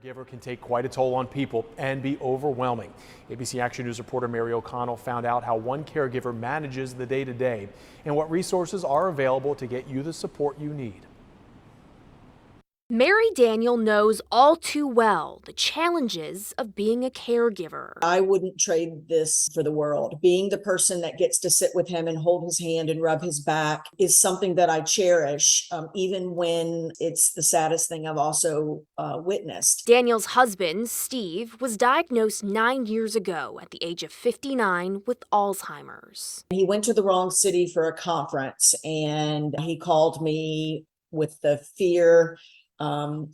Caregiver can take quite a toll on people and be overwhelming. ABC Action News reporter Mary O'Connell found out how one caregiver manages the day-to-day and what resources are available to get you the support you need. Mary Daniel knows all too well the challenges of being a caregiver. I wouldn't trade this for the world. Being the person that gets to sit with him and hold his hand and rub his back is something that I cherish, even when it's the saddest thing I've also witnessed. Daniel's husband, Steve, was diagnosed 9 years ago at the age of 59 with Alzheimer's. He went to the wrong city for a conference and he called me with the fear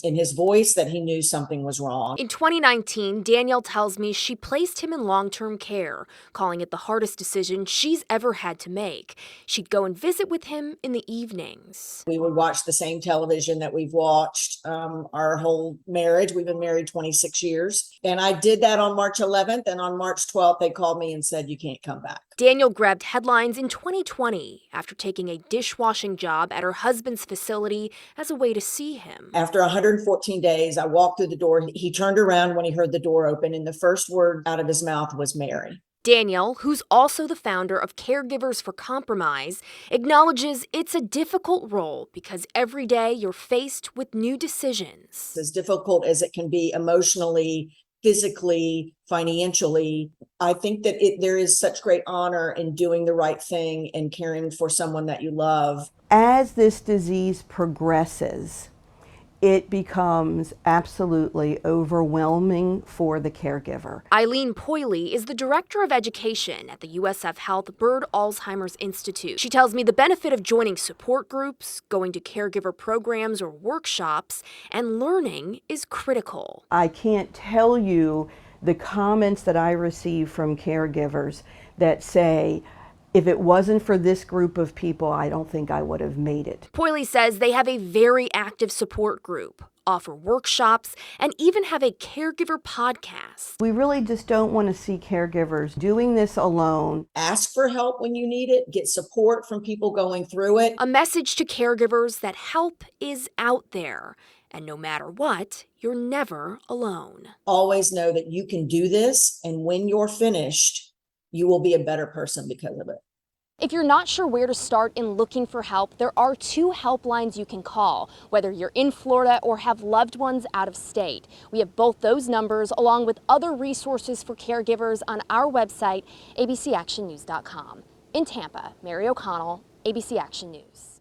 in his voice that he knew something was wrong. In 2019, Danielle tells me she placed him in long-term care, calling it the hardest decision she's ever had to make. She'd go and visit with him in the evenings. We would watch the same television that we've watched our whole marriage. We've been married 26 years. And I did that on March 11th. And on March 12th, they called me and said, you can't come back. Danielle grabbed headlines in 2020 after taking a dishwashing job at her husband's facility as a way to see him. After 114 days, I walked through the door. He turned around when he heard the door open, and the first word out of his mouth was Mary. Danielle, who's also the founder of Caregivers for Compromise, acknowledges it's a difficult role because every day you're faced with new decisions. As difficult as it can be emotionally, physically, financially, I think that there is such great honor in doing the right thing and caring for someone that you love. As this disease progresses, it becomes absolutely overwhelming for the caregiver. Eileen Poley is the director of education at the USF Health Bird Alzheimer's Institute. She tells me the benefit of joining support groups, going to caregiver programs or workshops, and learning is critical. I can't tell you the comments that I receive from caregivers that say, if it wasn't for this group of people, I don't think I would have made it. Poley says they have a very active support group, offer workshops, and even have a caregiver podcast. We really just don't want to see caregivers doing this alone. Ask for help when you need it. Get support from people going through it. A message to caregivers that help is out there. And no matter what, you're never alone. Always know that you can do this, and when you're finished, you will be a better person because of it. If you're not sure where to start in looking for help, there are 2 helplines you can call, whether you're in Florida or have loved ones out of state. We have both those numbers along with other resources for caregivers on our website, abcactionnews.com. In Tampa, Mary O'Connell, ABC Action News.